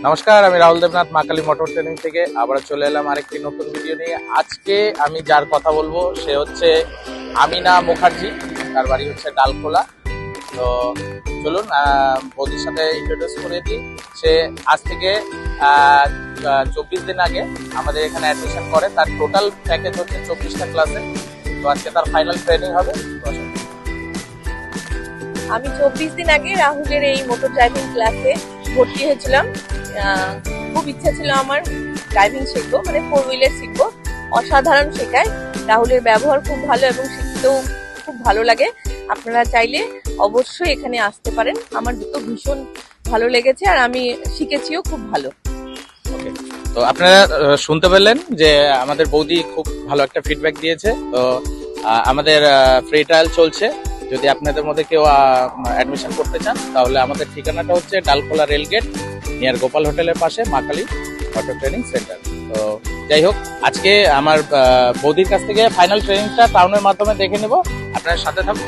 নমস্কার, আমি রাহুল দেবনাথ মা কালী মোটর ট্রেনিং থেকে আবার চলে এলাম আরেকটি নতুন ভিডিও নিয়ে। আজকে আমি যার কথা বলবো সে হচ্ছে আমিনা মুখার্জি। তার বাড়ি হচ্ছে ডালখোলা। তো চলুন বৌদির সাথে ইন্ট্রোডিউস করে দিই। সে আজ থেকে 24 দিন আগে আমাদের এখানে অ্যাডমিশন করে। তার টোটাল প্যাকেজ হচ্ছে 24টা ক্লাসে। তো আজকে তার ফাইনাল ট্রেনিং হবে। আমি 24 দিন আগে রাহুলের এই মোটর ড্রাইভিং ক্লাসে ভর্তি হয়েছিলাম। খুব ইচ্ছা ছিল আমার ড্রাইভিং শিখবো, মানে 4 হুইলার শিখবো। অসাধারণ শেখায়, রাহুলের ব্যবহার খুব ভালো এবং শিখতেও খুব ভালো লাগে। আপনারা চাইলে অবশ্যই এখানে আসতে পারেন। আমার তো ভীষণ ভালো লেগেছে আর আমি শিখেছিও খুব ভালো। তো আপনারা শুনতে পেলেন যে আমাদের বৌদি খুব ভালো একটা ফিডব্যাক দিয়েছে। তো আমাদের ফ্রি ট্রায়াল চলছে। যদি আপনাদের মধ্যে কেউ অ্যাডমিশন করতে চান তাহলে আমাদের ঠিকানাটা হচ্ছে ডালখোলা রেলগেট নিয়ার গোপাল হোটেলের পাশে মা কালী মোটর ট্রেনিং সেন্টার। তো যাই হোক, আজকে আমার বৌদির কাছ থেকে ফাইনাল ট্রেনিংটা টাউনের মাধ্যমে দেখে নেব। আপনার সাথে থাকুন।